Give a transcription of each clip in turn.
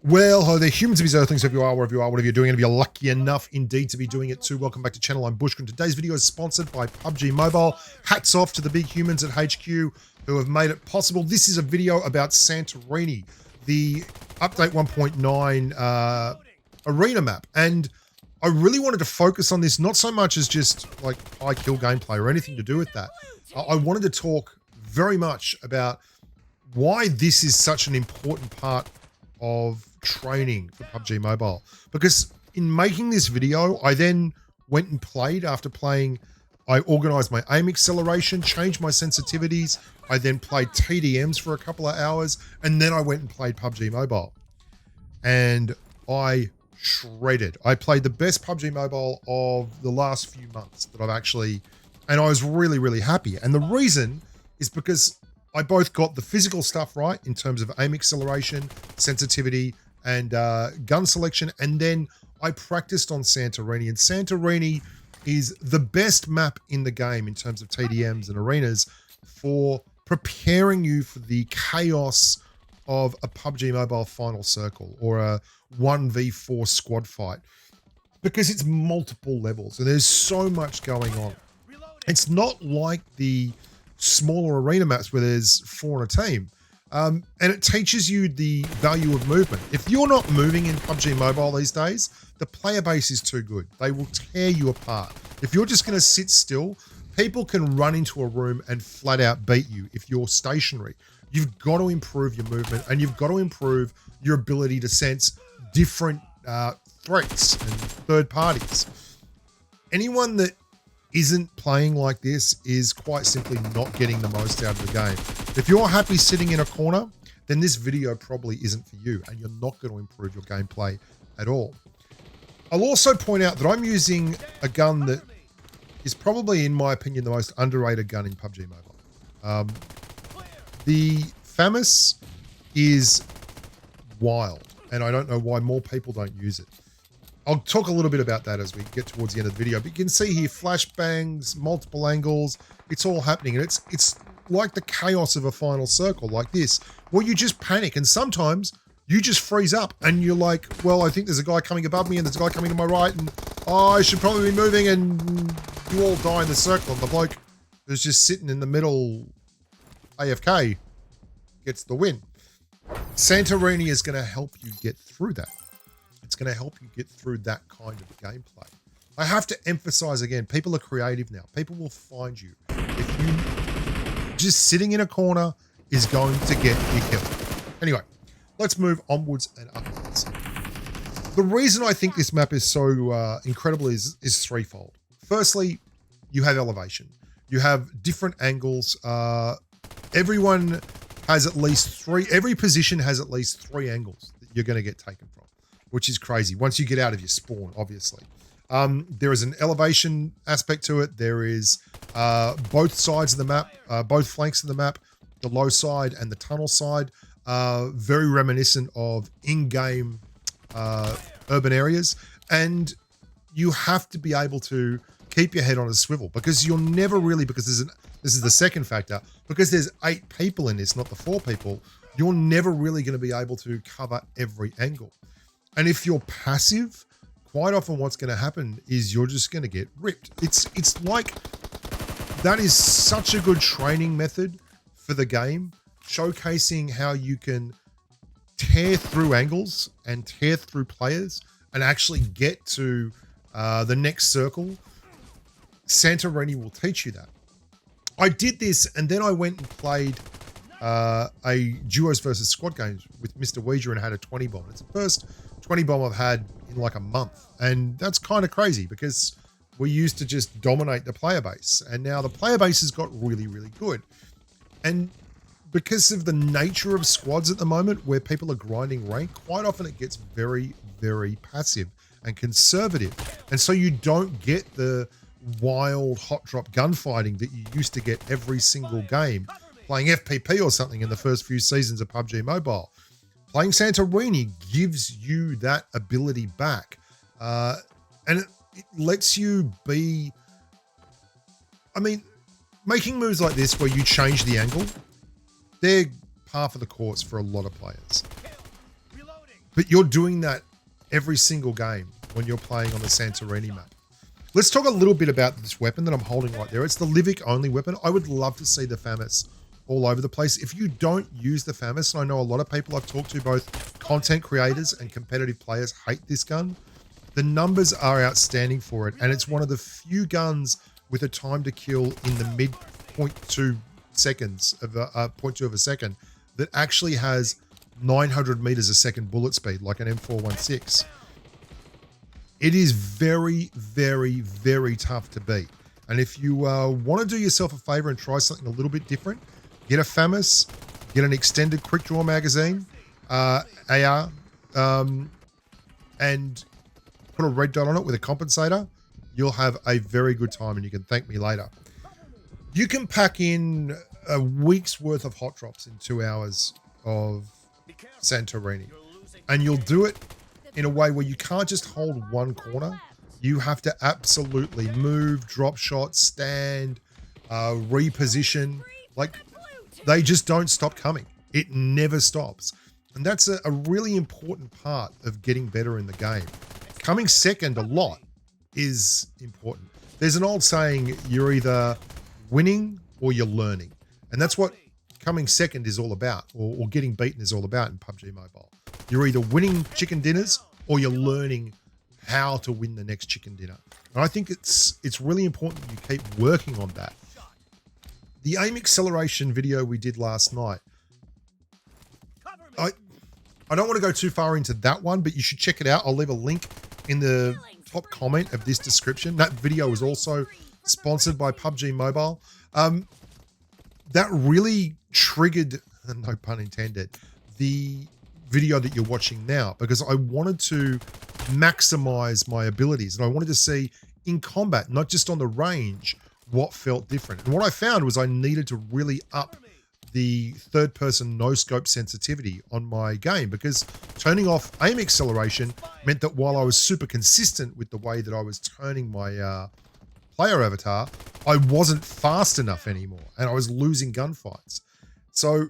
Well, hello there, humans of these earthlings, wherever you are, whatever you're doing, and if you're lucky enough indeed to be doing it too, welcome back to channel. I'm Bushka, and today's video is sponsored by Pubg Mobile. Hats off to the big humans at HQ who have made it possible. This is a video about Santorini, the update 1.9 arena map, and I really wanted to focus on this, not so much as just like high kill gameplay or anything to do with that. I wanted to talk very much about why this is such an important part of training for Pubg Mobile, because in making this video I then went and played. After playing, I organized my aim acceleration, changed my sensitivities, I then played TDMs for a couple of hours, and then I went and played Pubg Mobile, and I shredded. I played the best Pubg Mobile of the last few months that I've actually, and I was really happy. And the reason is because I both got the physical stuff right in terms of aim acceleration, sensitivity, and gun selection, and then I practiced on Santorini, and Santorini is the best map in the game in terms of TDMs and arenas for preparing you for the chaos of a Pubg Mobile final circle or a 1v4 squad fight, because it's multiple levels and there's so much going on. It's not like the smaller arena maps where there's 4 on a team. And it teaches you the value of movement. If you're not moving in Pubg Mobile these days, the player base is too good. They will tear you apart. If you're just going to sit still, people can run into a room and flat out beat you if you're stationary. You've got to improve your movement, and you've got to improve your ability to sense different threats and third parties. Anyone that isn't playing like this is quite simply not getting the most out of the game. If you're happy sitting in a corner, then this video probably isn't for you, and you're not going to improve your gameplay at all. I'll also point out that I'm using a gun that is probably, in my opinion, the most underrated gun in Pubg Mobile. The Famas is wild, and I don't know why more people don't use it. I'll talk a little bit about that as we get towards the end of the video, but you can see here flashbangs, multiple angles, it's all happening, and it's like the chaos of a final circle like this, where you just panic, and sometimes you just freeze up and you're like, well, I think there's a guy coming above me and there's a guy coming to my right, and oh, I should probably be moving, and you all die in the circle, and the bloke who's just sitting in the middle AFK gets the win. Santorini is going to help you get through that. It's going to help you get through that kind of gameplay. I have to emphasize again, people are creative now. People will find you. If you just sitting in a corner is going to get you killed. Anyway, let's move onwards and upwards. The reason I think this map is so incredible is threefold. Firstly, you have elevation. You have different angles. Everyone has at least 3. Every position has at least 3 angles that you're going to get taken from, which is crazy once you get out of your spawn, obviously. There is an elevation aspect to it. There is both sides of the map, both flanks of the map, the low side and the tunnel side, very reminiscent of in-game urban areas. And you have to be able to keep your head on a swivel, because you're never really, because this is the second factor, because there's 8 people in this, not the 4 people, you're never really going to be able to cover every angle. And if you're passive, quite often what's going to happen is you're just going to get ripped. It's like, that is such a good training method for the game, showcasing how you can tear through angles and tear through players and actually get to the next circle. Santorini will teach you that. I did this, and then I went and played a duos versus squad games with Mr. Ouija and had a 20 bomb. It's the first 20 bomb I've had in like a month, and that's kind of crazy because we used to just dominate the player base, and now the player base has got really good. And because of the nature of squads at the moment where people are grinding rank, quite often it gets very passive and conservative, and so you don't get the wild hot drop gunfighting that you used to get every single game playing FPP or something in the first few seasons of Pubg Mobile. Playing Santorini gives you that ability back, and it lets you be, I mean, making moves like this where you change the angle, they're par for the course for a lot of players. But you're doing that every single game when you're playing on the Santorini map. Let's talk a little bit about this weapon that I'm holding right there. It's the Livic only weapon. I would love to see the Famas all over the place. If you don't use the Famas, and I know a lot of people I've talked to, both content creators and competitive players, hate this gun. The numbers are outstanding for it, and it's one of the few guns with a time to kill in the mid 0.2 seconds of a 0.2 of a second that actually has 900 meters a second bullet speed, like an M416. It is very, very, very tough to beat. And if you want to do yourself a favor and try something a little bit different, get a Famas, get an extended quick draw magazine, AR, and put a red dot on it with a compensator. You'll have a very good time, and you can thank me later. You can pack in a week's worth of hot drops in 2 hours of Santorini, and you'll do it in a way where you can't just hold one corner. You have to absolutely move, drop shots, stand, reposition. Like, they just don't stop coming. It never stops. And that's a really important part of getting better in the game. Coming second a lot is important. There's an old saying, you're either winning or you're learning. And that's what coming second is all about, or getting beaten is all about in PUBG Mobile. You're either winning chicken dinners or you're learning how to win the next chicken dinner. And I think it's really important that you keep working on that. The aim acceleration video we did last night, I don't want to go too far into that one, but you should check it out. I'll leave a link in the top comment of this description. That video is also sponsored by PUBG Mobile. That really triggered, no pun intended, the video that you're watching now, because I wanted to maximize my abilities, and I wanted to see in combat, not just on the range, what felt different. And what I found was I needed to really up the third-person no-scope sensitivity on my game, because turning off aim acceleration meant that while I was super consistent with the way that I was turning my player avatar, I wasn't fast enough anymore, and I was losing gunfights. So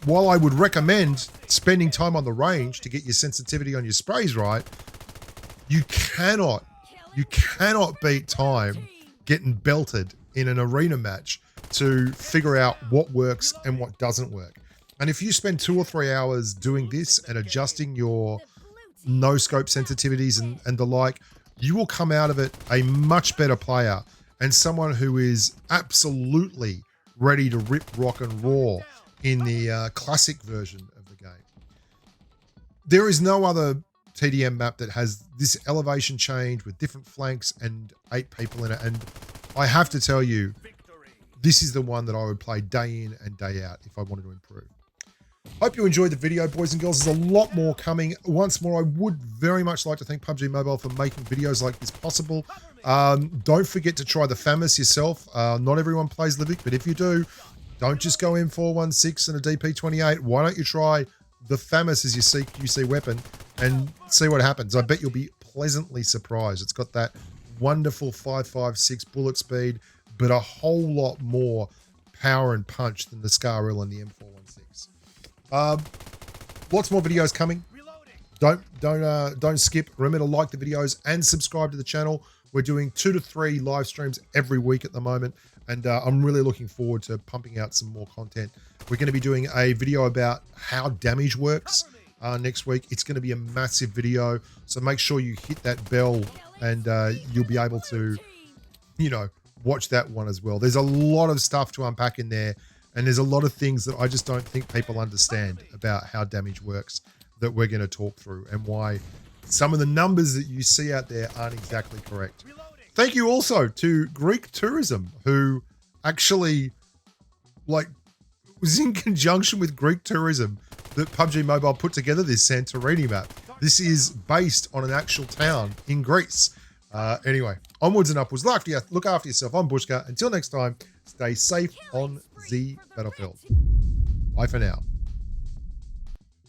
while I would recommend spending time on the range to get your sensitivity on your sprays right, you cannot beat time getting belted in an arena match to figure out what works and what doesn't work. And if you spend 2 or 3 hours doing this and adjusting your no-scope sensitivities and the like, you will come out of it a much better player and someone who is absolutely ready to rip, rock, and roar in the classic version of the game. There is no other TDM map that has this elevation change with different flanks and 8 people in it. And I have to tell you, this is the one that I would play day in and day out if I wanted to improve. Hope you enjoyed the video, boys and girls. There's a lot more coming. Once more, I would very much like to thank PUBG Mobile for making videos like this possible. Don't forget to try the Famas yourself. Not everyone plays Livic, but if you do, don't just go M416 and a DP28. Why don't you try the Famas as your CQC weapon and see what happens? I bet you'll be pleasantly surprised. It's got that wonderful 5.56 bullet speed, but a whole lot more power and punch than the Scaril and the M416. Lots more videos coming. Don't skip. Remember to like the videos and subscribe to the channel. We're doing 2 to 3 live streams every week at the moment, and I'm really looking forward to pumping out some more content. We're going to be doing a video about how damage works next week. It's going to be a massive video, so make sure you hit that bell and you'll be able to, watch that one as well. There's a lot of stuff to unpack in there, and there's a lot of things that I just don't think people understand about how damage works that we're going to talk through, and why some of the numbers that you see out there aren't exactly correct. Thank you also to Greek Tourism, who actually was in conjunction with Greek Tourism that PUBG Mobile put together this Santorini map. This is based on an actual town in Greece. Anyway, onwards and upwards. Look after yourself. I'm Bushka. Until next time, stay safe on the battlefield. Bye for now.